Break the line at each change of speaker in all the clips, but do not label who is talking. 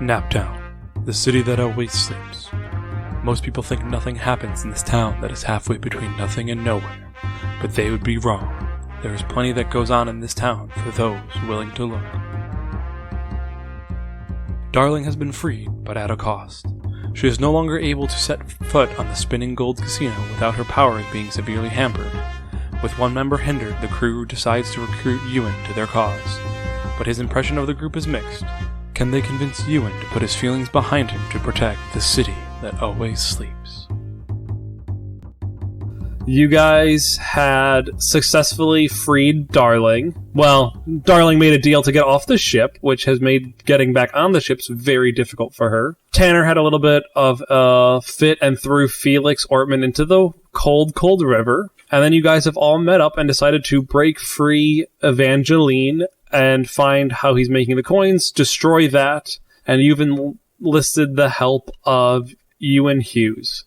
Naptown, the city that always sleeps. Most people think nothing happens in this town that is halfway between nothing and nowhere, but they would be wrong. There is plenty that goes on in this town for those willing to look. Darling has been freed, but at a cost. She is no longer able to set foot on the Spinning Gold Casino without her powers being severely hampered. With one member hindered, the crew decides to recruit Ewan to their cause. But his impression of the group is mixed. Can they convince Ewan to put his feelings behind him to protect the city that always sleeps?
You guys had successfully freed Darling. Well, Darling made a deal to get off the ship, which has made getting back on the ships very difficult for her. Tanner had a little bit of a fit and threw Felix Ortman into the cold, cold river. And then you guys have all met up and decided to break free Evangeline and find how he's making the coins, destroy that, and you've enlisted the help of Ewan Hughes.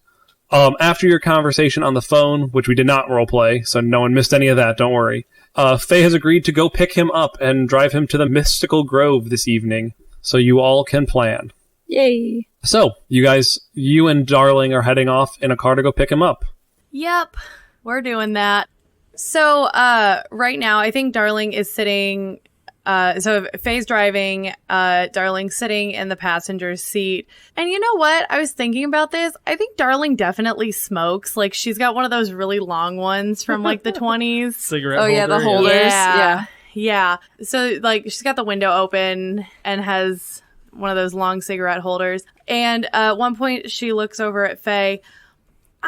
After your conversation on the phone, which we did not roleplay, so no one missed any of that, don't worry, Faye has agreed to go pick him up and drive him to the Mystical Grove this evening, so you all can plan.
Yay.
So, you and Darling are heading off in a car to go pick him up.
Yep, we're doing that. So, right now, I think Darling is sitting... So Faye's driving, Darling's sitting in the passenger seat. And you know what? I was thinking about this. I think Darling definitely smokes. Like, she's got one of those really long ones from, like, the 20s.
Cigarette holder.
Yeah, the holders.
Yeah. So, like, she's got the window open and has one of those long cigarette holders. And at one point, she looks over at Faye.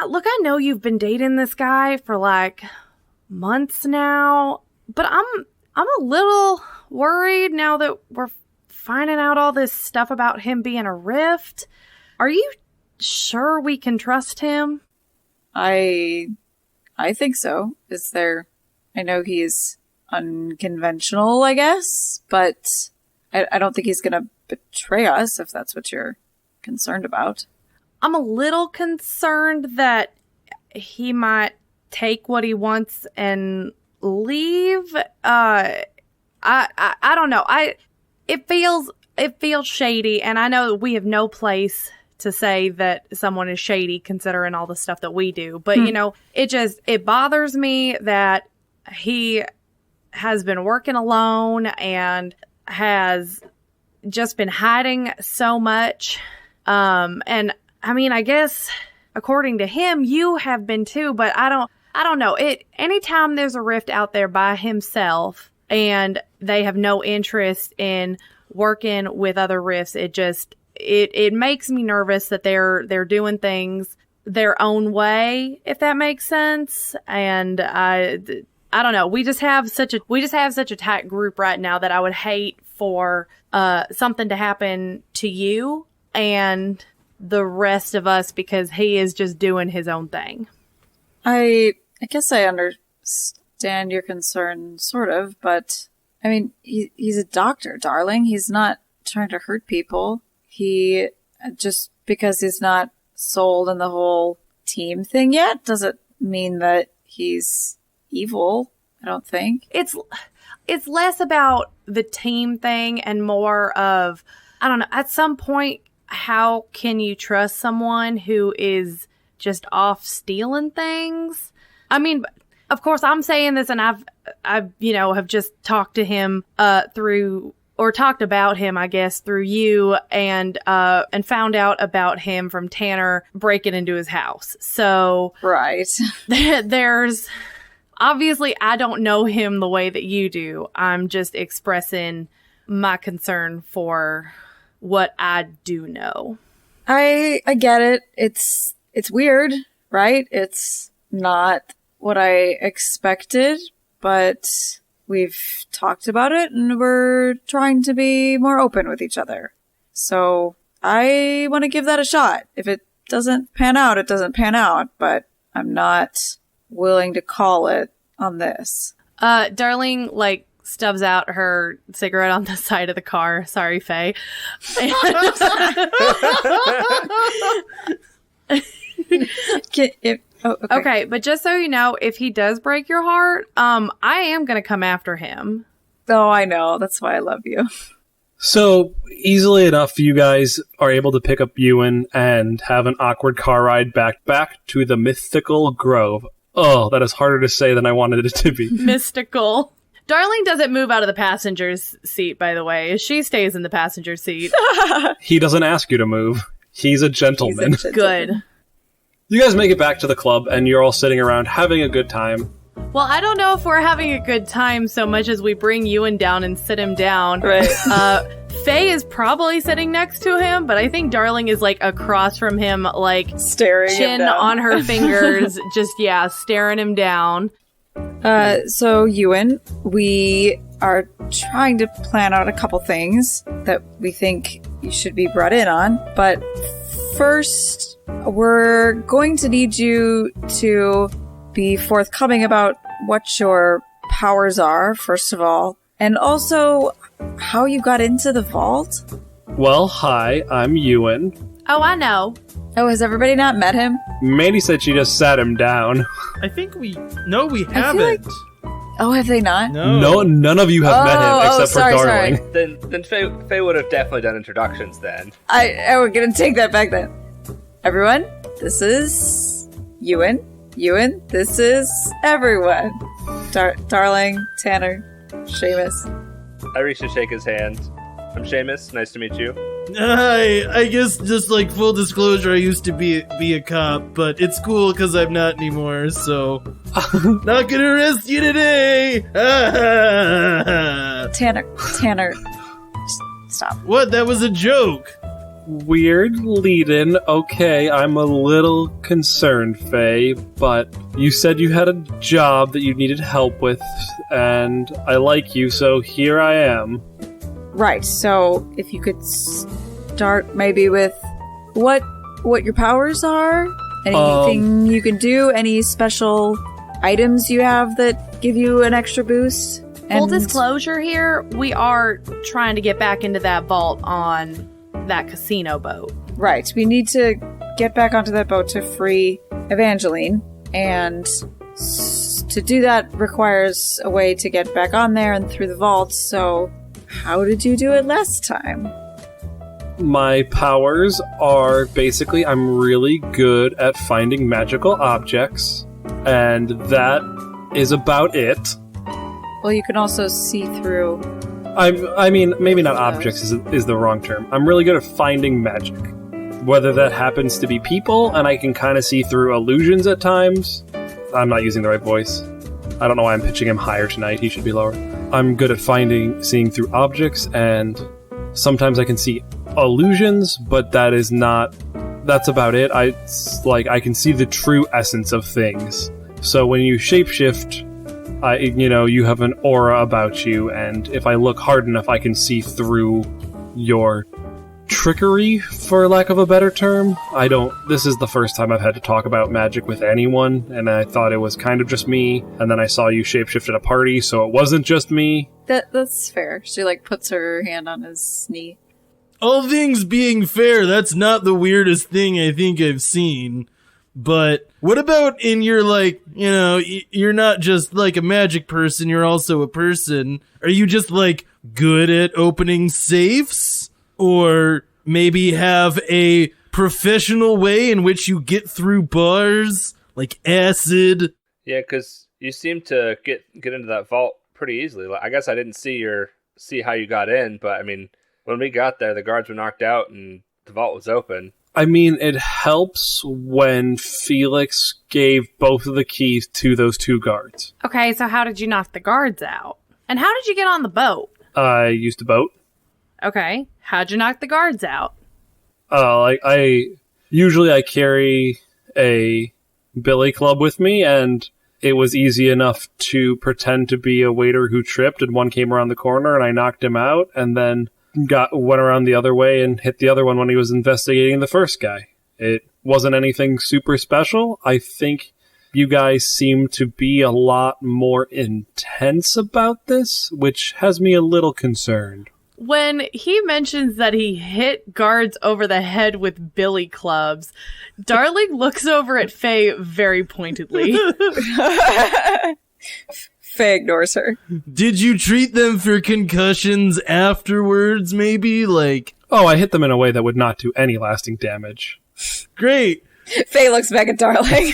Look, I know you've been dating this guy for, like, months now, but I'm a little worried now that we're finding out all this stuff about him being a rift. Are you sure we can trust him?
I think so. I know he's unconventional, I guess, but I don't think he's gonna betray us, if that's what you're concerned about.
I'm a little concerned that he might take what he wants and leave. I don't know. It feels shady, and I know we have no place to say that someone is shady considering all the stuff that we do. But you know, it bothers me that he has been working alone and has just been hiding so much. And I mean, I guess according to him, you have been too, but I don't know. Anytime there's a rift out there by himself and they have no interest in working with other rifts, it makes me nervous that they're doing things their own way, if that makes sense. And I don't know. We just have such a tight group right now that I would hate for something to happen to you and the rest of us because he is just doing his own thing.
I guess I understand your concern, sort of, but I mean, he's a doctor, Darling. He's not trying to hurt people. He, just because he's not sold on the whole team thing yet, doesn't mean that he's evil, I don't think.
It's less about the team thing and more of, I don't know, at some point, how can you trust someone who is just off stealing things? I mean, of course, I'm saying this, and I've have just talked to him talked about him, I guess, through you, and found out about him from Tanner breaking into his house. So
right,
there's obviously I don't know him the way that you do. I'm just expressing my concern for what I do know.
I get it. It's weird, right? It's not what I expected, but we've talked about it and we're trying to be more open with each other. So I want to give that a shot. If it doesn't pan out, it doesn't pan out, but I'm not willing to call it on this.
Darling, stubs out her cigarette on the side of the car. Sorry, Faye. Okay, but just so you know, if he does break your heart, I am going to come after him.
Oh, I know. That's why I love you.
So, easily enough, you guys are able to pick up Ewan and have an awkward car ride back to the mythical grove. Oh, that is harder to say than I wanted it to be.
Mystical. Darling doesn't move out of the passenger's seat, by the way. She stays in the passenger seat.
He doesn't ask you to move. He's a gentleman.
Good.
You guys make it back to the club, and you're all sitting around having a good time.
Well, I don't know if we're having a good time so much as we bring Ewan down and sit him down.
Right.
Faye is probably sitting next to him, but I think Darling is like across from him, like
Staring him
chin
down.
on her fingers, just, staring him down.
So, Ewan, we are trying to plan out a couple things that we think you should be brought in on. But first, we're going to need you to be forthcoming about what your powers are, first of all, and also how you got into the vault.
Well, hi, I'm Ewan.
Oh, I know.
Oh, has everybody not met him?
Mandy said she just sat him down.
I think we haven't.
like- Oh, have they not?
No, none of you have met him except
sorry,
for Darling.
sorry.
Then Faye would have definitely done introductions then.
We're gonna take that back then. Everyone, this is Ewan. Ewan, this is everyone. Darling, Tanner, Seamus.
I reached to shake his hand. I'm Seamus. Nice to meet you.
I guess just like full disclosure, I used to be a cop, but it's cool because I'm not anymore. So not gonna arrest you today.
Tanner, stop.
What? That was a joke.
Weird lead-in. Okay, I'm a little concerned, Faye, but you said you had a job that you needed help with, and I like you, so here I am.
Right, so if you could start maybe with what your powers are, anything you can do, any special items you have that give you an extra boost.
Full disclosure here, we are trying to get back into that vault on that casino boat.
Right, we need to get back onto that boat to free Evangeline, and to do that requires a way to get back on there and through the vault, so how did you do it last time?
My powers are basically I'm really good at finding magical objects, and that is about it.
Well, you can also see through.
I mean, maybe not objects is the wrong term. I'm really good at finding magic. Whether that happens to be people, and I can kind of see through illusions at times. I'm not using the right voice. I don't know why I'm pitching him higher tonight. He should be lower. I'm good at seeing through objects, and sometimes I can see illusions, but that's about it. I can see the true essence of things. So when you shapeshift, you have an aura about you, and if I look hard enough, I can see through your trickery, for lack of a better term. This is the first time I've had to talk about magic with anyone, and I thought it was kind of just me, and then I saw you shapeshift at a party, so it wasn't just me.
That's fair. She puts her hand on his knee.
All things being fair, that's not the weirdest thing I think I've seen. But what about in your, you're not just a magic person, you're also a person. Are you just good at opening safes? Or maybe have a professional way in which you get through bars, like acid?
Yeah, because you seem to get into that vault pretty easily. I guess I didn't see how you got in, but I mean, when we got there, the guards were knocked out and the vault was open.
I mean, it helps when Felix gave both of the keys to those two guards.
Okay, so how did you knock the guards out? And how did you get on the boat?
I used a boat.
Okay, how'd you knock the guards out?
I usually carry a billy club with me, and it was easy enough to pretend to be a waiter who tripped, and one came around the corner, and I knocked him out, and then went around the other way and hit the other one when he was investigating the first guy. It wasn't anything super special. I think you guys seem to be a lot more intense about this, which has me a little concerned.
When he mentions that he hit guards over the head with billy clubs, Darling looks over at Faye very pointedly.
Faye ignores her.
Did you treat them for concussions afterwards, maybe? Like,
Oh, I hit them in a way that would not do any lasting damage.
great.
Faye looks back at Darling.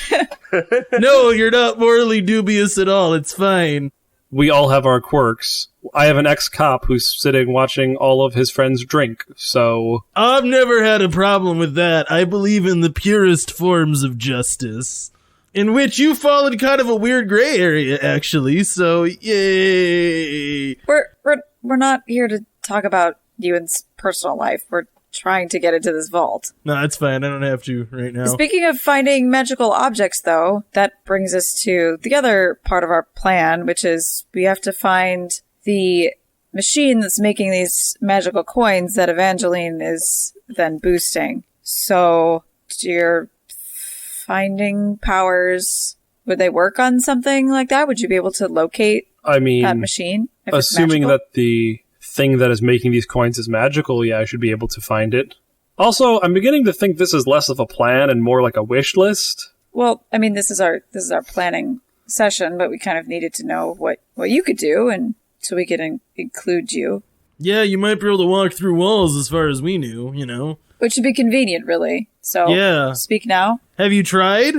No, you're not morally dubious at all. It's fine.
We all have our quirks. I have an ex-cop who's sitting watching all of his friends drink, so...
I've never had a problem with that. I believe in the purest forms of justice. In which you fall in kind of a weird gray area, actually, so yay!
We're not here to talk about Ewan's personal life. We're trying to get into this vault.
No, that's fine. I don't have to right now.
Speaking of finding magical objects, though, that brings us to the other part of our plan, which is we have to find the machine that's making these magical coins that Evangeline is then boosting. So, your finding powers, would they work on something like that? Would you be able to locate that machine? If
assuming
it's magical?
that the thing that is making these coins is magical, yeah, I should be able to find it. Also, I'm beginning to think this is less of a plan and more like a wish list.
Well, I mean, this is our planning session, but we kind of needed to know what you could do, and so we could include you.
Yeah, you might be able to walk through walls as far as we knew, you know.
Which would be convenient, really. So,
yeah.
Speak now.
Have you tried?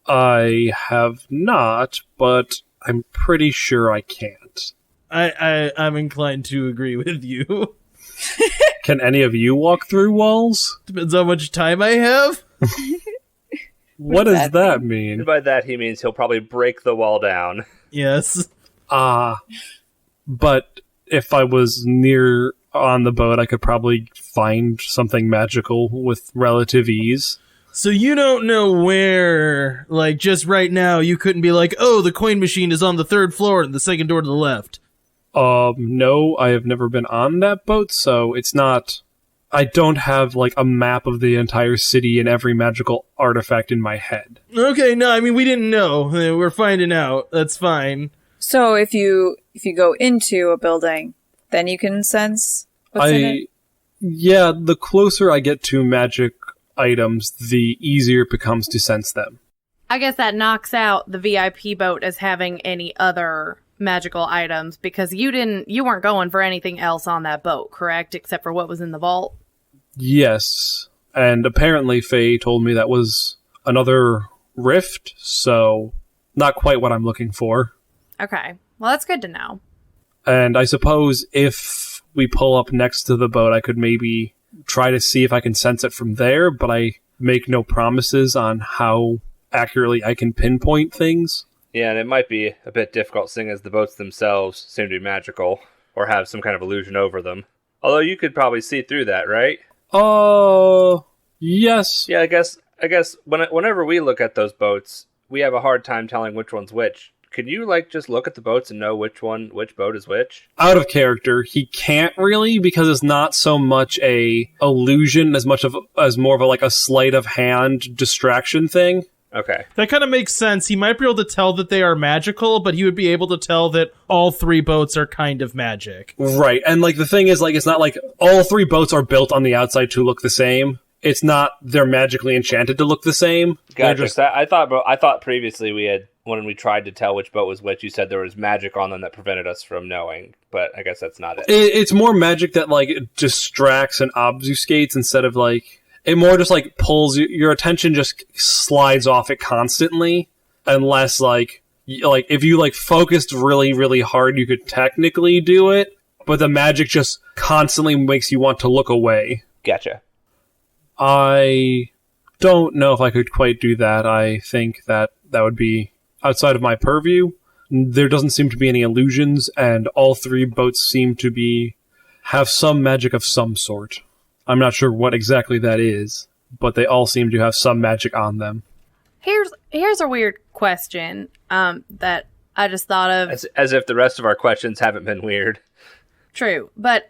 I have not, but I'm pretty sure I can't.
I'm inclined to agree with you.
Can any of you walk through walls?
Depends how much time I have.
What does that mean?
And by that, he means he'll probably break the wall down.
Yes.
But if I was near on the boat, I could probably find something magical with relative ease.
So you don't know where, like, just right now, you couldn't be like, oh, the coin machine is on the 3rd floor and the second door to the left.
No, I have never been on that boat, so it's not... I don't have, like, a map of the entire city and every magical artifact in my head.
Okay, no, I mean, we didn't know. We're finding out. That's fine.
So if you go into a building, then you can sense what's in it?
Yeah, the closer I get to magic items, the easier it becomes to sense them.
I guess that knocks out the VIP boat as having any other magical items, because you weren't going for anything else on that boat, correct? Except for what was in the vault?
Yes. And apparently Faye told me that was another rift, so not quite what I'm looking for.
Okay. Well, that's good to know.
And I suppose if we pull up next to the boat, I could maybe try to see if I can sense it from there, but I make no promises on how accurately I can pinpoint things.
Yeah, and it might be a bit difficult seeing as the boats themselves seem to be magical, or have some kind of illusion over them. Although you could probably see through that, right?
Yes.
Yeah, I guess whenever we look at those boats, we have a hard time telling which one's which. Could you, like, just look at the boats and know which boat is which?
Out of character, he can't really, because it's not so much a illusion as more of a sleight of hand distraction thing.
Okay.
That kind of makes sense. He might be able to tell that they are magical, but he would be able to tell that all 3 boats are kind of magic.
Right, and, like, the thing is, like, it's not like all 3 boats are built on the outside to look the same. It's not they're magically enchanted to look the same.
Gotcha. I thought previously when we tried to tell which boat was which, you said there was magic on them that prevented us from knowing, but I guess that's not it.
It's more magic that, like, distracts and obfuscates instead of, like, it more just, like, pulls your attention, just slides off it constantly, unless, like, if you, like, focused really, really hard, you could technically do it, but the magic just constantly makes you want to look away.
Gotcha.
I don't know if I could quite do that. I think that would be outside of my purview. There doesn't seem to be any illusions, and all 3 boats seem to have some magic of some sort. I'm not sure what exactly that is, but they all seem to have some magic on them.
Here's a weird question that I just thought of.
As if the rest of our questions haven't been weird.
True, but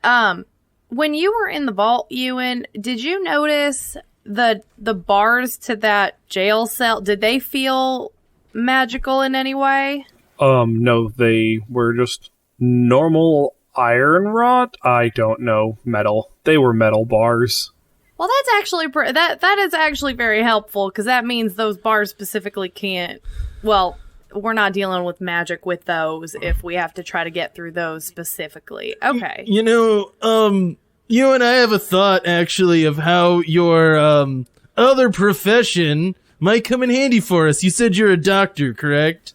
when you were in the vault, Ewan, did you notice the bars to that jail cell? Did they feel magical in any way?
No, they were just normal iron rod? I don't know, metal. They were metal bars.
Well, that's actually that is actually very helpful, because that means those bars specifically can't. Well, we're not dealing with magic with those if we have to try to get through those specifically. Okay.
You and I have a thought, actually, of how your other profession might come in handy for us. You said you're a doctor, correct?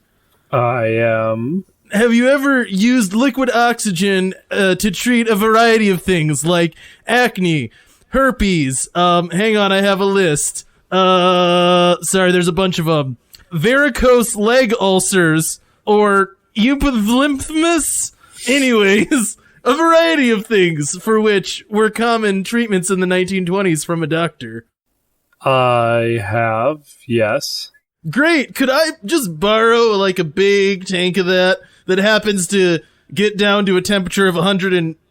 I am.
Have you ever used liquid oxygen to treat a variety of things like acne, herpes? Hang on, I have a list. Sorry, there's a bunch of them. Varicose leg ulcers or euphthalmus? Anyways, a variety of things for which were common treatments in the 1920s from a doctor.
I have, yes.
Great. Could I just borrow like a big tank of that happens to get down to a temperature of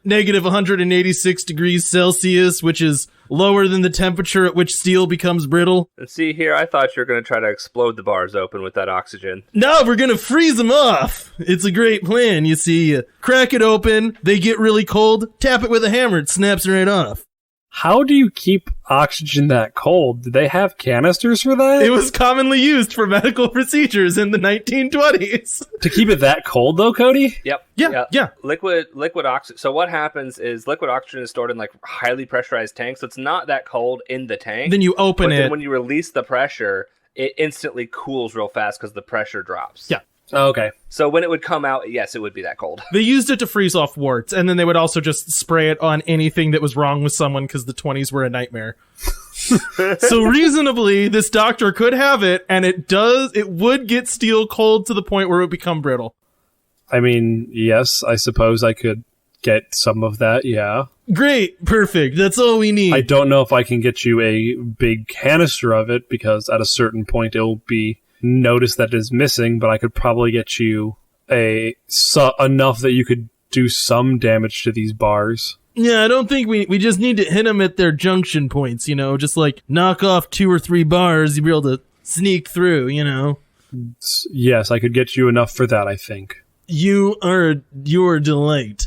negative 186 degrees Celsius, which is lower than the temperature at which steel becomes brittle?
And see here, I thought you were going to try to explode the bars open with that oxygen.
No, we're going to freeze them off. It's a great plan. You see, you crack it open, they get really cold, tap it with a hammer, it snaps right off.
How do you keep oxygen that cold? Did they have canisters for that?
It was commonly used for medical procedures in the 1920s.
To keep it that cold, though, Cody?
Yep.
Yeah.
Liquid oxygen. So what happens is liquid oxygen is stored in like highly pressurized tanks. So it's not that cold in the tank.
Then you open
but
it.
Then when you release the pressure, it instantly cools real fast because the pressure drops.
Yeah.
Oh, okay.
So when it would come out, yes, it would be that cold.
They used it to freeze off warts, and then they would also just spray it on anything that was wrong with someone because the 20s were a nightmare. So reasonably, this doctor could have it, and it would get steel cold to the point where it would become brittle.
I mean, yes, I suppose I could get some of that, yeah.
Great, perfect, that's all we need.
I don't know if I can get you a big canister of it, because at a certain point it'll be noticed that it is missing, but I could probably get you enough that you could do some damage to these bars.
Yeah, I don't think we just need to hit them at their junction points, just like knock off 2 or 3 bars, you'll be able to sneak through,
Yes, I could get you enough for that, I think.
You are your delight.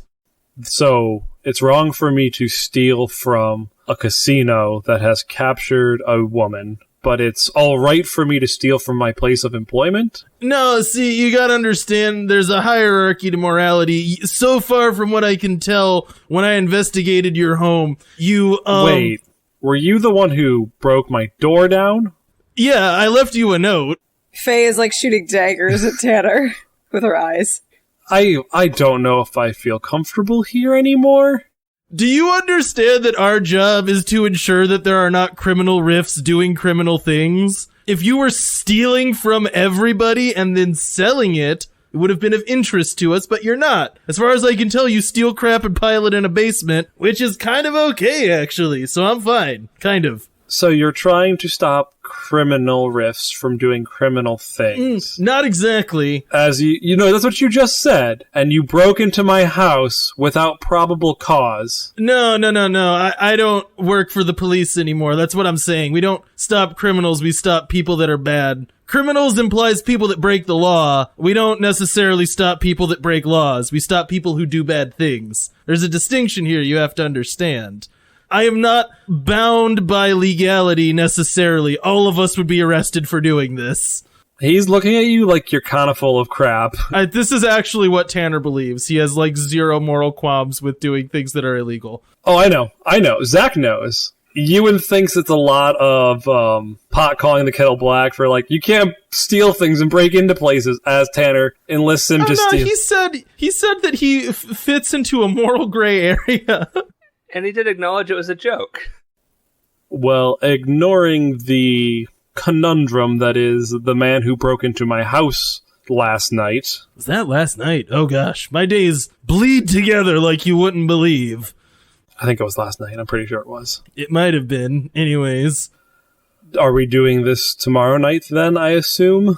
So, it's wrong for me to steal from a casino that has captured a woman, but it's all right for me to steal from my place of employment?
No, see, you gotta understand, there's a hierarchy to morality. So far from what I can tell, when I investigated your home, you,
Wait, were you the one who broke my door down?
Yeah, I left you a note.
Faye is like shooting daggers at Tanner with her eyes.
I don't know if I feel comfortable here anymore.
Do you understand that our job is to ensure that there are not criminal rifts doing criminal things? If you were stealing from everybody and then selling it, it would have been of interest to us, but you're not. As far as I can tell, you steal crap and pile it in a basement, which is kind of okay, actually, so I'm fine. Kind of.
So you're trying to stop criminal rifts from doing criminal things.
Not exactly.
As you know, that's what you just said. And you broke into my house without probable cause.
No. I don't work for the police anymore. That's what I'm saying. We don't stop criminals. We stop people that are bad. Criminals implies people that break the law. We don't necessarily stop people that break laws. We stop people who do bad things. There's a distinction here you have to understand. I am not bound by legality necessarily. All of us would be arrested for doing this.
He's looking at you like you're kind of full of crap.
This is actually what Tanner believes. He has like 0 moral qualms with doing things that are illegal.
Oh, I know. Zach knows. Ewan thinks it's a lot of pot calling the kettle black for like, you can't steal things and break into places, as Tanner enlists him to steal.
He said that he fits into a moral gray area.
And he did acknowledge it was a joke.
Well, ignoring the conundrum that is the man who broke into my house last night.
Was that last night? Oh gosh, my days bleed together like you wouldn't believe.
I think it was last night. I'm pretty sure it was.
It might have been. Anyways.
Are we doing this tomorrow night then, I assume?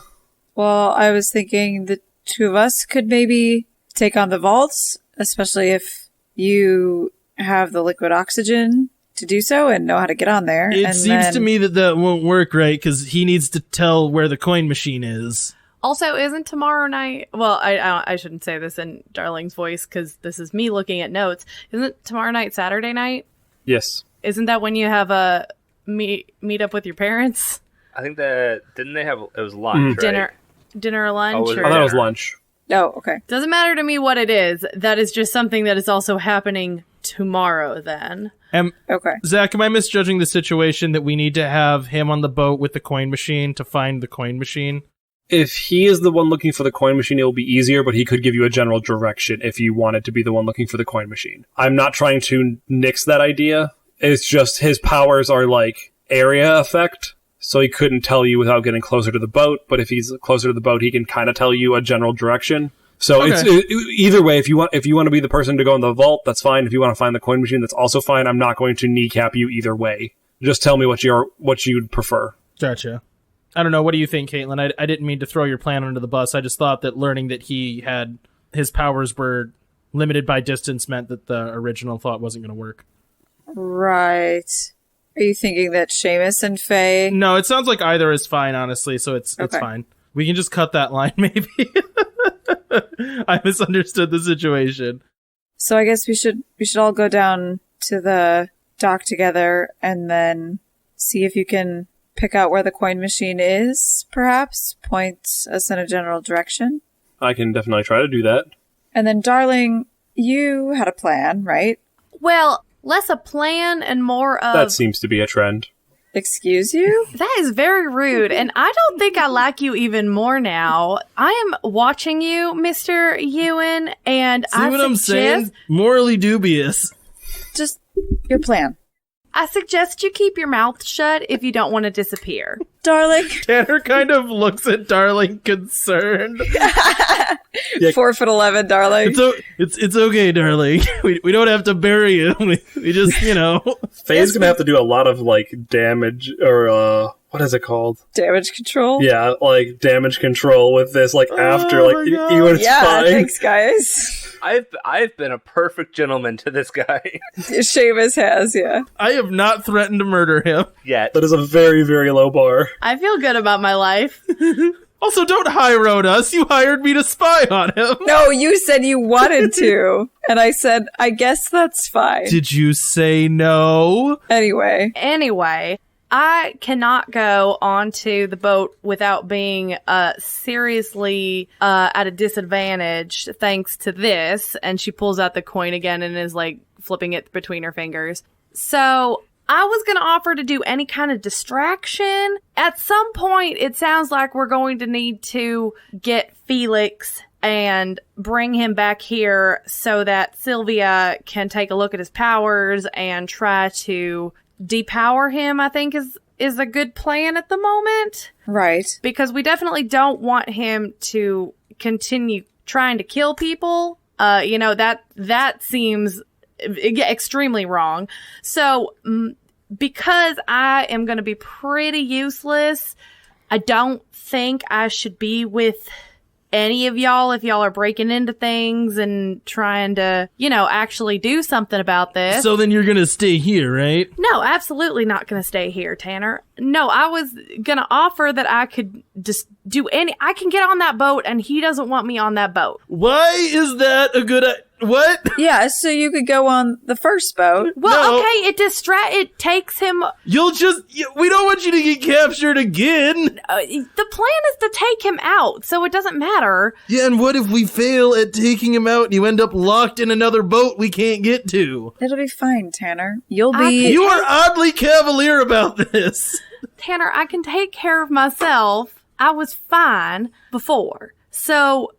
Well, I was thinking the 2 of us could maybe take on the vaults, especially if you have the liquid oxygen to do so and know how to get on there.
It seems to me that won't work, right? Because he needs to tell where the coin machine is.
Also, isn't tomorrow night... Well, I shouldn't say this in Darling's voice because this is me looking at notes. Isn't tomorrow night Saturday night?
Yes.
Isn't that when you have a meet up with your parents?
I think that... Didn't they have... It was lunch, right?
Dinner. dinner or lunch?
was
or-
I thought it was lunch.
Oh, okay.
Doesn't matter to me what it is. That is just something that is also happening tomorrow then.
Okay.
Zach, am I misjudging the situation that we need to have him on the boat with the coin machine to find the coin machine?
If he is the one looking for the coin machine, it will be easier, but he could give you a general direction if you wanted to be the one looking for the coin machine. I'm not trying to nix that idea. It's just his powers are like area effect, so he couldn't tell you without getting closer to the boat, but if he's closer to the boat, he can kind of tell you a general direction. So
Okay.
Either way, if you want to be the person to go in the vault, that's fine. If you want to find the coin machine, that's also fine. I'm not going to kneecap you either way. Just tell me what you'd prefer.
Gotcha. I don't know. What do you think, Caitlin? I didn't mean to throw your plan under the bus. I just thought that learning that his powers were limited by distance meant that the original thought wasn't going to work.
Right. Are you thinking that Seamus and Faye?
No, it sounds like either is fine, honestly, so it's
Okay.
fine. We can just cut that line, maybe. I misunderstood the situation.
So I guess we should all go down to the dock together and then see if you can pick out where the coin machine is, perhaps point us in a general direction.
I can definitely try to do that.
And then, darling, you had a plan, right?
Well, less a plan and more of...
That seems to be a trend.
Excuse you?
That is very rude, and I don't think I like you even more now. I am watching you, Mr. Ewan, and
See what I'm saying? Morally dubious.
Just your plan.
I suggest you keep your mouth shut if you don't want to disappear.
Darling.
Tanner kind of looks at Darling concerned.
4'11", darling.
It's okay, Darling. We don't have to bury you. We just,
Faye's gonna have to do a lot of, like, damage, or, what is it called?
Damage control?
Yeah, like, damage control with this, like, after, like,
my God.
Ewan's
Yeah,
fine.
thanks, guys.
I've been a perfect gentleman to this guy.
Seamus has, yeah.
I have not threatened to murder him.
Yet.
That is a very, very low bar.
I feel good about my life.
Also, don't high road us. You hired me to spy on him.
No, you said you wanted to. And I said, I guess that's fine.
Did you say no?
Anyway.
Anyway, I cannot go onto the boat without being seriously at a disadvantage thanks to this. And she pulls out the coin again and is like flipping it between her fingers. So I was going to offer to do any kind of distraction. At some point, it sounds like we're going to need to get Felix and bring him back here so that Sylvia can take a look at his powers and try to depower him, I think is a good plan at the moment.
Right.
Because we definitely don't want him to continue trying to kill people. That seems extremely wrong. So, because I am going to be pretty useless, I don't think I should be with any of y'all if y'all are breaking into things and trying to, actually do something about this.
So then you're gonna stay here, right?
No, absolutely not going to stay here, Tanner. No, I was going to offer that I could just I can get on that boat and he doesn't want me on that boat.
Why is that a good what?
Yeah, so you could go on the first boat.
Well,
No.
okay, it takes him.
We don't want you to get captured again.
The plan is to take him out, so it doesn't matter.
Yeah, and what if we fail at taking him out and you end up locked in another boat we can't get to?
It'll be fine, Tanner. You'll
I
be...
can-
You are oddly cavalier about this.
Tanner, I can take care of myself. I was fine before. So,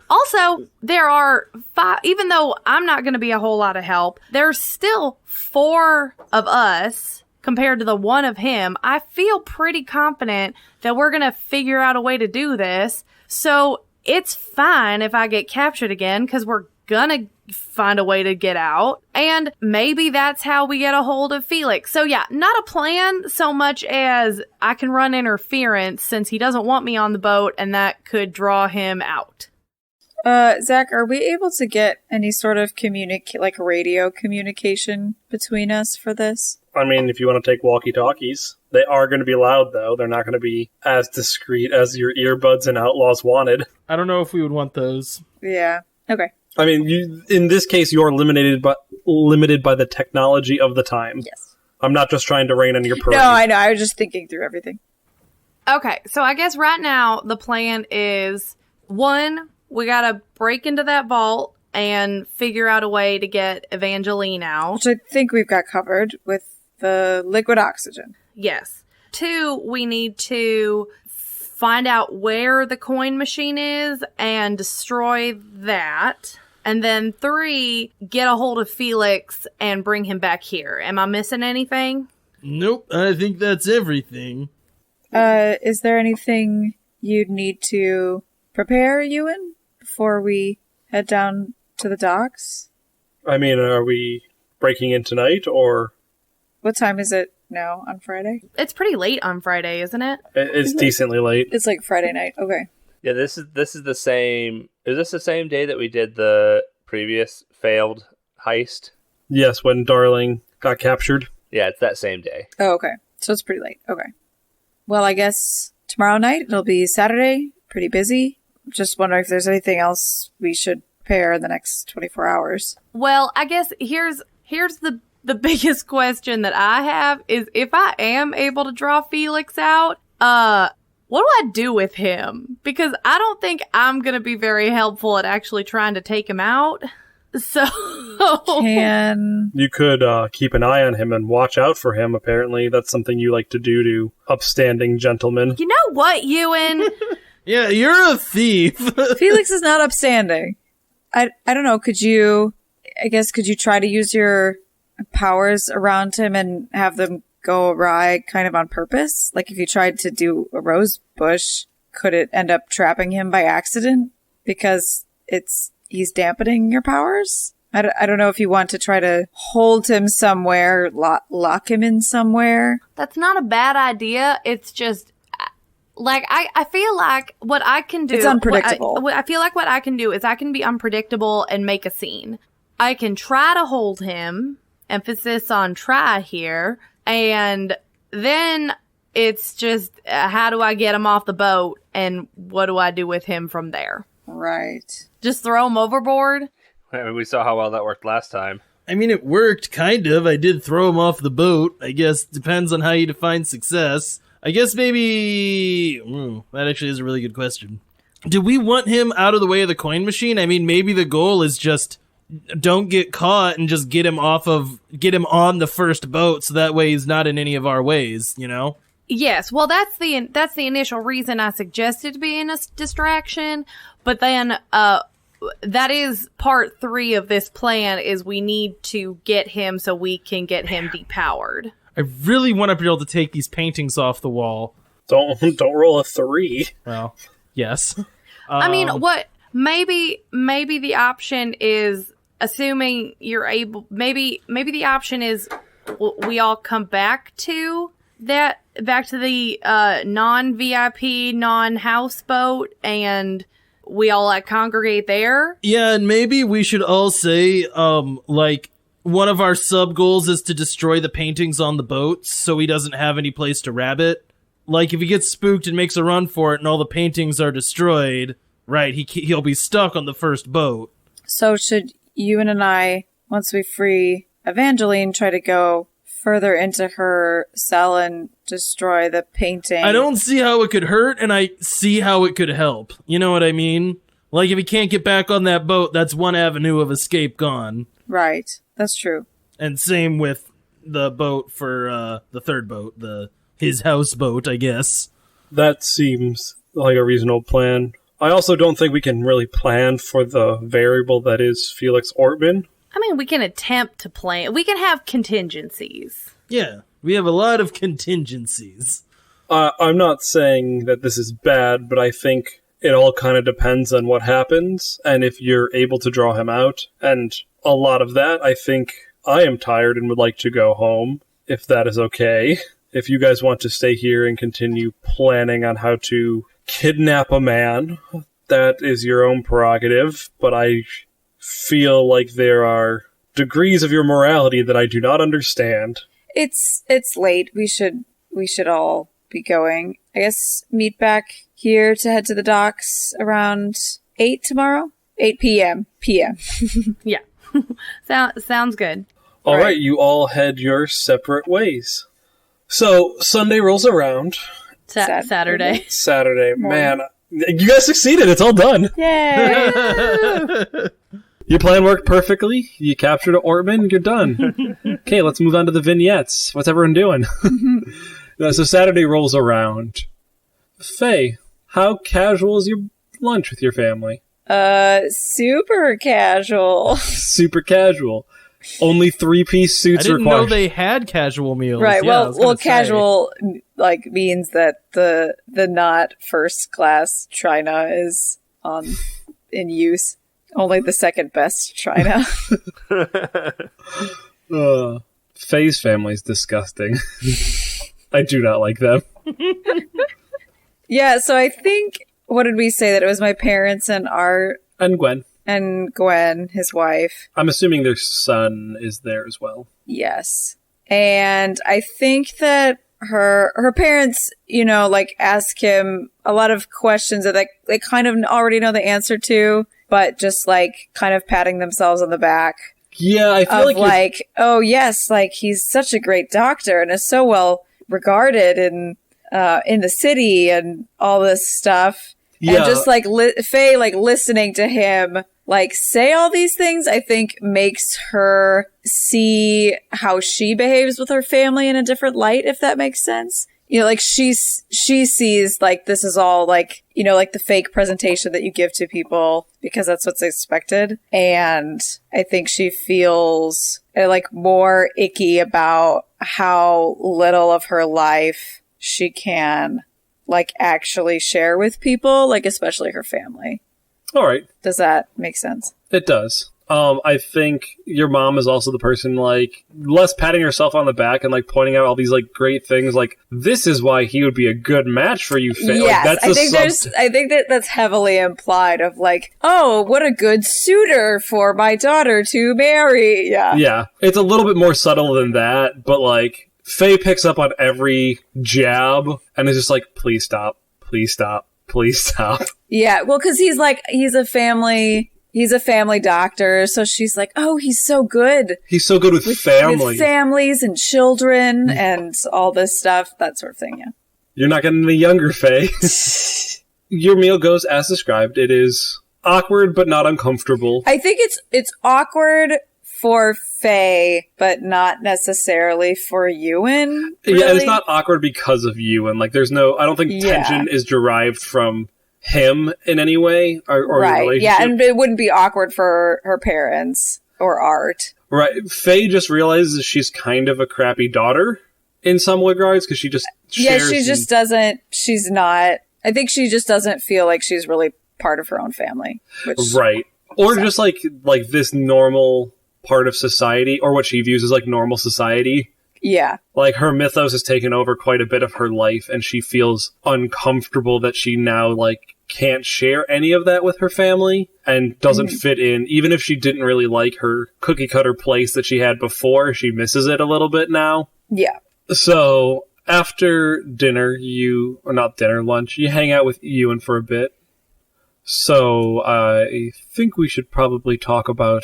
also, there are 5, even though I'm not going to be a whole lot of help, there's still 4 of us compared to the 1 of him. I feel pretty confident that we're going to figure out a way to do this. So it's fine if I get captured again because we're going to find a way to get out. And maybe that's how we get a hold of Felix. So yeah, not a plan so much as I can run interference since he doesn't want me on the boat and that could draw him out.
Zach, are we able to get any sort of radio communication between us for this?
I mean, if you want to take walkie-talkies, they are going to be loud, though. They're not going to be as discreet as your earbuds and Outlaws Wanted.
I don't know if we would want those.
Yeah. Okay.
I mean, in this case, you're limited by the technology of the time.
Yes.
I'm not just trying to rain on your parade.
No, I know. I was just thinking through everything.
Okay, so I guess right now the plan is, one, we gotta break into that vault and figure out a way to get Evangeline out.
Which I think we've got covered with the liquid oxygen.
Yes. Two, we need to find out where the coin machine is and destroy that. And then three, get a hold of Felix and bring him back here. Am I missing anything?
Nope, I think that's everything.
Is there anything you'd need to prepare, Ewan, before we head down to the docks?
I mean, are we breaking in tonight, or...?
What time is it now on Friday?
It's pretty late on Friday, isn't it?
It's decently late.
It's like Friday night. Okay.
Yeah, this is the same. Is this the same day that we did the previous failed heist?
Yes, when Darling got captured.
Yeah, it's that same day.
Oh, okay. So it's pretty late. Okay. Well, I guess tomorrow night, it'll be Saturday. Pretty busy. Just wondering if there's anything else we should prepare in the next 24 hours.
Well, I guess here's the biggest question that I have is, if I am able to draw Felix out, what do I do with him? Because I don't think I'm going to be very helpful at actually trying to take him out. So...
You could keep an eye on him and watch out for him. Apparently, that's something you like to do to upstanding gentlemen.
You know what, Ewan?
Yeah, you're a thief.
Felix is not upstanding. I don't know. Could you try to use your powers around him and have them go awry kind of on purpose? Like if you tried to do a rose bush, could it end up trapping him by accident because he's dampening your powers? I don't know if you want to try to hold him somewhere, lock him in somewhere.
That's not a bad idea. It's just, like, I feel like what I can do...
It's unpredictable.
I feel like what I can do is I can be unpredictable and make a scene. I can try to hold him, emphasis on try here, and then it's just, how do I get him off the boat, and what do I do with him from there?
Right.
Just throw him overboard?
I mean, we saw how well that worked last time.
I mean, it worked, kind of. I did throw him off the boat. I guess depends on how you define success. I guess maybe... that actually is a really good question. Do we want him out of the way of the coin machine? I mean, maybe the goal is just don't get caught and just get him on the first boat so that way he's not in any of our ways, you know?
Yes, well, that's the initial reason I suggested being a distraction, but then that is part 3 of this plan, is we need to get him so we can get him depowered.
I really want to be able to take these paintings off the wall.
Don't roll a 3.
Well, yes.
I mean, what maybe the option is, assuming you're able, maybe the option is we all come back to the non-VIP, non-houseboat, and we all like congregate there.
Yeah, and maybe we should all say, like, one of our sub goals is to destroy the paintings on the boats so he doesn't have any place to rabbit. Like, if he gets spooked and makes a run for it and all the paintings are destroyed, right, he'll be stuck on the first boat.
So should Ewan and I, once we free Evangeline, try to go further into her cell and destroy the painting?
I don't see how it could hurt, and I see how it could help. You know what I mean? Like, if he can't get back on that boat, that's one avenue of escape gone.
Right. That's true.
And same with the boat for the third boat, his houseboat, I guess.
That seems like a reasonable plan. I also don't think we can really plan for the variable that is Felix Ortman.
I mean, we can attempt to plan. We can have contingencies.
Yeah, we have a lot of contingencies.
I'm not saying that this is bad, but I think it all kind of depends on what happens, and if you're able to draw him out. And a lot of that, I think I am tired and would like to go home, if that is okay. If you guys want to stay here and continue planning on how to kidnap a man, that is your own prerogative, but I feel like there are degrees of your morality that I do not understand.
It's late. We should all be going. I guess meet back here to head to the docks around 8 tomorrow? 8 p.m.
Yeah. Sounds good.
All right, you all head your separate ways. So, Sunday rolls around,
Saturday.
Saturday. Man, you guys succeeded. It's all done.
Yay!
Your plan worked perfectly. You captured Ortman. You're done. Okay, let's move on to the vignettes. What's everyone doing? So Saturday rolls around. Faye, how casual is your lunch with your family?
Super casual.
Super casual. Only 3-piece
I
suits
didn't
required.
know they had casual meals.
Right.
Yeah, I was
well,
gonna say.
casual means that the not first class china is in use. Only the second best china.
Faye's family's disgusting. I do not like them.
Yeah. So I think, what did we say, that it was my parents and Art
And Gwen.
and Gwen, his wife.
I'm assuming their son is there as well.
Yes. And I think that her parents, ask him a lot of questions that they kind of already know the answer to, but just kind of patting themselves on the back.
Yeah, I feel like
oh yes, he's such a great doctor and is so well regarded in the city and all this stuff.
Yeah.
And just Faye listening to him say all these things, I think makes her see how she behaves with her family in a different light, if that makes sense. She sees this is all the fake presentation that you give to people because that's what's expected. And I think she feels more icky about how little of her life she can actually share with people, especially her family.
All right.
Does that make sense?
It does. I think your mom is also the person less patting herself on the back and pointing out all these great things. This is why he would be a good match for you, Faye.
Yes, I think that's heavily implied of oh, what a good suitor for my daughter to marry. Yeah.
Yeah. It's a little bit more subtle than that, but Faye picks up on every jab and is just please stop, please stop, please stop.
Yeah. Well, because he's a family doctor, so she's oh, he's so good.
He's so good with family.
With families and children and all this stuff, that sort of thing, yeah.
You're not getting any younger, Faye. Your meal goes as described. It is awkward, but not uncomfortable.
I think it's awkward for Faye, but not necessarily for Ewan. Really.
Yeah, and it's not awkward because of Ewan. I don't think tension is derived from him in any way or
right.
Your relationship.
Yeah, and it wouldn't be awkward for her parents or Art.
Right. Faye just realizes she's kind of a crappy daughter in some regards because she just shares.
Yeah, she's not. I think she just doesn't feel like she's really part of her own family.
Right. Or just this normal part of society, or what she views as normal society.
Yeah.
Her mythos has taken over quite a bit of her life, and she feels uncomfortable that she now, can't share any of that with her family and doesn't fit in. Even if she didn't really like her cookie-cutter place that she had before, she misses it a little bit now.
Yeah.
So, after dinner, lunch, you hang out with Ewan for a bit. So, I think we should probably talk about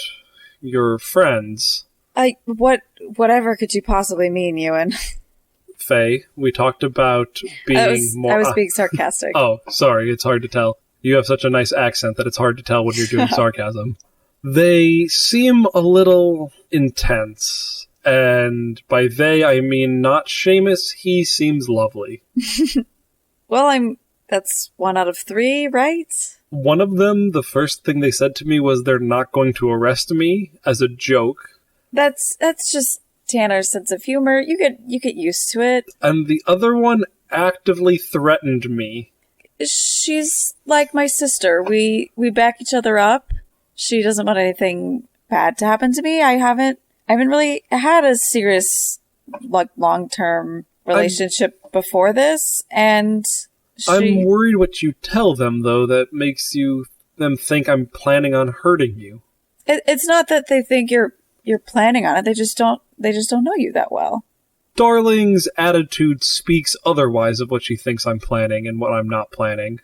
your friends.
Whatever could you possibly mean, Ewan?
Faye, we talked about being
I was being sarcastic.
Oh, sorry, it's hard to tell. You have such a nice accent that it's hard to tell when you're doing sarcasm. They seem a little intense, and by they I mean not Seamus, he seems lovely.
Well, that's 1 out of 3, right?
One of them, the first thing they said to me was they're not going to arrest me as a joke. That's
just Tanner's sense of humor. You get used to it.
And the other one actively threatened me.
She's like my sister. We back each other up. She doesn't want anything bad to happen to me. I haven't really had a serious long-term relationship before this, and
I'm worried what you tell them though that makes them think I'm planning on hurting you.
It's not that they think you're planning on it. They just don't know you that well.
Darling's attitude speaks otherwise of what she thinks I'm planning and what I'm not planning.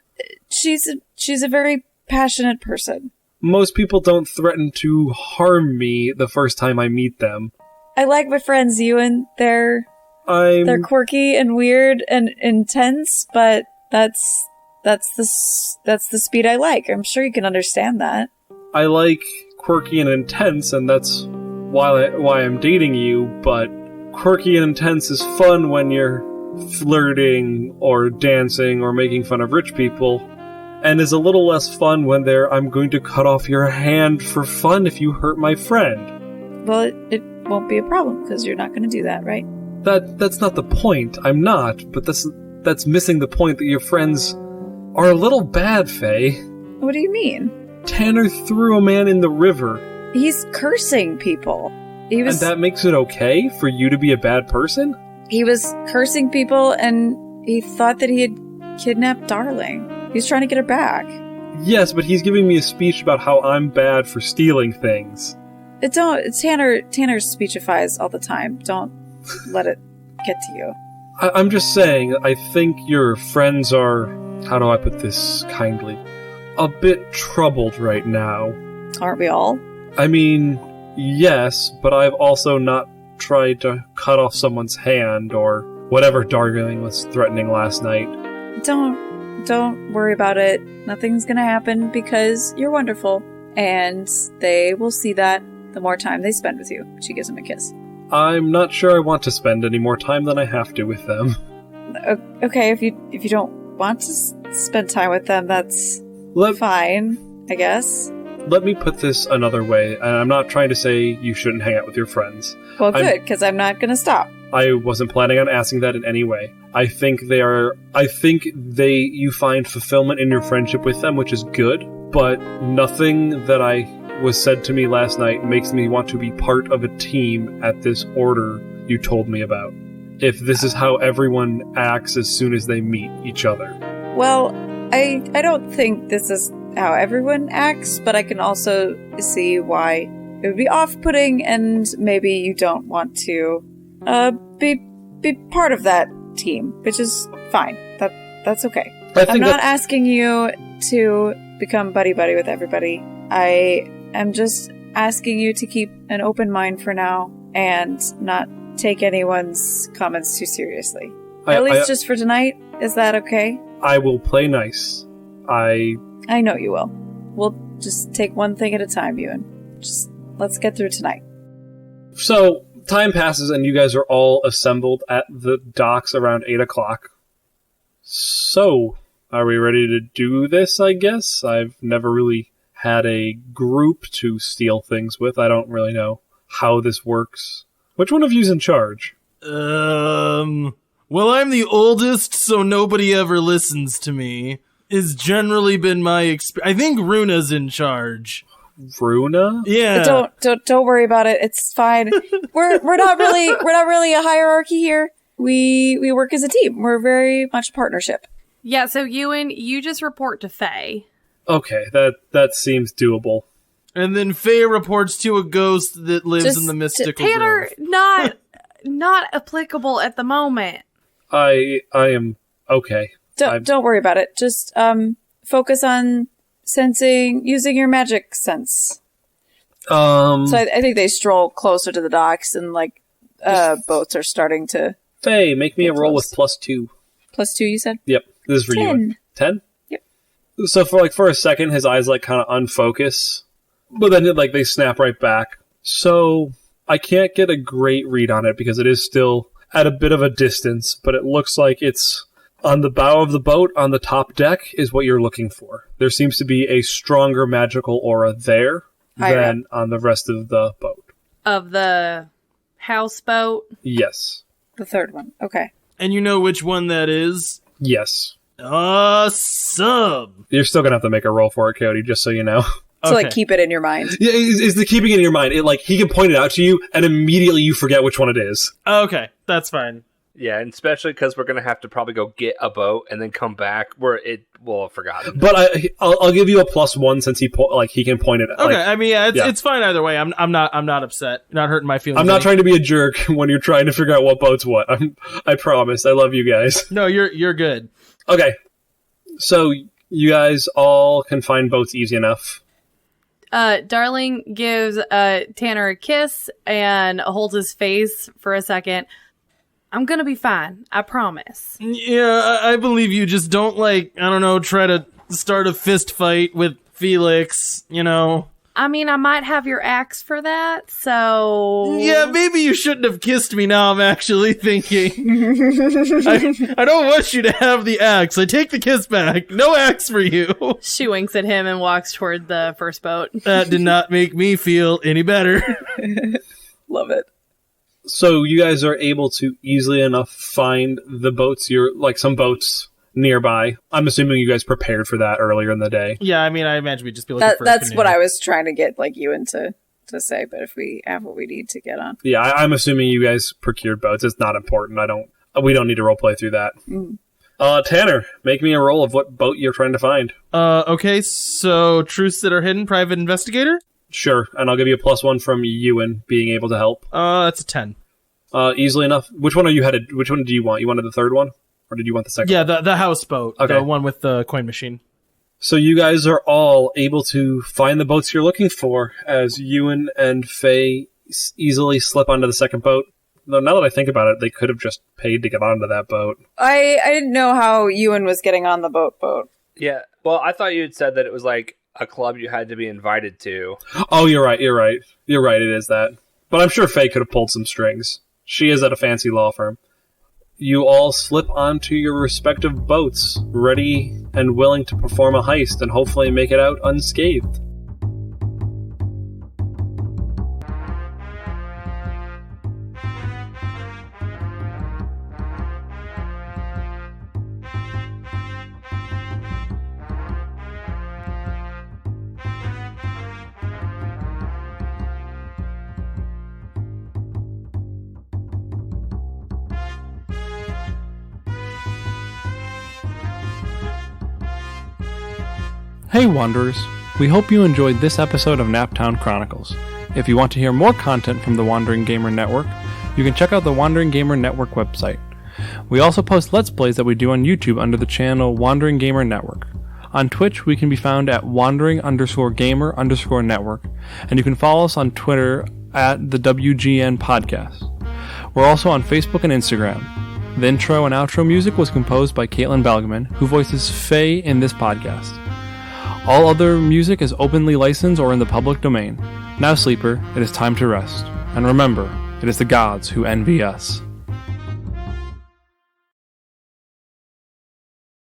She's a very passionate person.
Most people don't threaten to harm me the first time I meet them.
I like my friends, Ewan. They're They're quirky and weird and intense, but that's the speed I like. I'm sure you can understand that.
I like quirky and intense, and that's why I'm dating you, but quirky and intense is fun when you're flirting or dancing or making fun of rich people, and is a little less fun when I'm going to cut off your hand for fun if you hurt my friend.
Well, it won't be a problem, because you're not going to do that, right?
That's not the point. I'm not, but that's missing the point that your friends are a little bad, Faye.
What do you mean?
Tanner threw a man in the river.
He's cursing people.
And that makes it okay for you to be a bad person?
He was cursing people, and he thought that he had kidnapped Darling. He's trying to get her back.
Yes, but he's giving me a speech about how I'm bad for stealing things.
Tanner speechifies all the time. Don't let it get to you.
I'm just saying, I think your friends are, how do I put this kindly, a bit troubled right now.
Aren't we all?
I mean, yes, but I've also not tried to cut off someone's hand or whatever Darling was threatening last night.
Don't worry about it. Nothing's gonna happen because you're wonderful. And they will see that the more time they spend with you. She gives him a kiss.
I'm not sure I want to spend any more time than I have to with them.
Okay, if you don't want to spend time with them, that's fine, I guess.
Let me put this another way, and I'm not trying to say you shouldn't hang out with your friends.
Well, good, because I'm not going to stop.
I wasn't planning on asking that in any way. I think you find fulfillment in your friendship with them, which is good, but nothing that was said to me last night makes me want to be part of a team at this order you told me about. If this is how everyone acts as soon as they meet each other.
Well, I don't think this is how everyone acts, but I can also see why it would be off-putting, and maybe you don't want to be part of that team, which is fine. That's okay. I'm not asking you to become buddy-buddy with everybody. I am just asking you to keep an open mind for now and not take anyone's comments too seriously. At least just for tonight. Is that okay?
I will play nice. I
know you will. We'll just take one thing at a time, Ewan. Just let's get through tonight.
So, time passes and you guys are all assembled at the docks around 8 o'clock. So, are we ready to do this, I guess? I've never really had a group to steal things with. I don't really know how this works. Which one of you's in charge?
Well, I'm the oldest, so nobody ever listens to me. It's generally been my experience. I think Runa's in charge.
Runa?
Yeah.
Don't worry about it. It's fine. We're not really a hierarchy here. We work as a team. We're very much a partnership.
Yeah, so Ewan, you just report to Faye.
Okay, that seems doable.
And then Faye reports to a ghost that lives in the mystical
Tanner,
grove.
not applicable at the moment.
I am okay.
Don't worry about it. Just focus on using your magic sense. So I think they stroll closer to the docks, and boats are starting to.
Faye, make me a roll with +2.
+2, you said?
Yep, this is for
10.
you. 10?
Yep.
So for a second, his eyes kind of unfocus, but then they snap right back. So I can't get a great read on it because it is still at a bit of a distance, but it looks like it's on the bow of the boat on the top deck is what you're looking for. There seems to be a stronger magical aura there than on the rest of the boat.
Of the houseboat?
Yes.
The third one. Okay.
And you know which one that is?
Yes.
Awesome!
You're still going to have to make a roll for it, Cody, just so you know.
So keep it in your mind.
Yeah, is the keeping it in your mind. He can point it out to you, and immediately you forget which one it is.
Okay, that's fine.
Yeah, and especially because we're going to have to probably go get a boat and then come back where it will have forgotten.
But I'll give you a +1 since he can point it out.
Okay, I mean, it's fine either way. I'm not upset. Not hurting my feelings.
I'm not trying to be a jerk when you're trying to figure out what boat's what. I promise. I love you guys.
No, you're good.
Okay, so you guys all can find boats easy enough.
Darling gives Tanner a kiss and holds his face for a second. I'm gonna be fine. I promise.
Yeah, I believe you. Just don't, try to start a fist fight with Felix,
I mean, I might have your axe for that, so...
Yeah, maybe you shouldn't have kissed me now, I'm actually thinking. I don't want you to have the axe. I take the kiss back. No axe for you.
She winks at him and walks toward the first boat.
That did not make me feel any better.
Love it.
So you guys are able to easily enough find the boats, some boats nearby. I'm assuming you guys prepared for that earlier in the day.
Yeah, I mean, I imagine we'd just be looking for a
That's
canoe.
what I was trying to get, Ewan to say, but if we have what we need to get on.
Yeah, I'm assuming you guys procured boats. It's not important. We don't need to roleplay through that. Tanner, make me a roll of what boat you're trying to find.
Okay, so truths that are hidden, private investigator?
Sure, and I'll give you a +1 from Ewan being able to help.
That's a 10.
Easily enough. Which one are you headed? Which one do you want? You wanted the third one? Or did you want the second?
Yeah, the houseboat.
Okay.
The one with the coin machine.
So you guys are all able to find the boats you're looking for as Ewan and Faye easily slip onto the second boat. Though now that I think about it, they could have just paid to get onto that boat.
I didn't know how Ewan was getting on the boat.
Yeah. Well, I thought you had said that it was like a club you had to be invited to.
Oh, you're right. It is that. But I'm sure Faye could have pulled some strings. She is at a fancy law firm. You all slip onto your respective boats, ready and willing to perform a heist and hopefully make it out unscathed.
Hey Wanderers, we hope you enjoyed this episode of Naptown Chronicles. If you want to hear more content from the Wandering Gamer Network, you can check out the Wandering Gamer Network website. We also post Let's Plays that we do on YouTube under the channel Wandering Gamer Network. On Twitch, we can be found at wandering_gamer_network, and you can follow us on Twitter at the WGN Podcast. We're also on Facebook and Instagram. The intro and outro music was composed by Caitlin Balgaman, who voices Faye in this podcast. All other music is openly licensed or in the public domain. Now, sleeper, it is time to rest. And remember, it is the gods who envy us.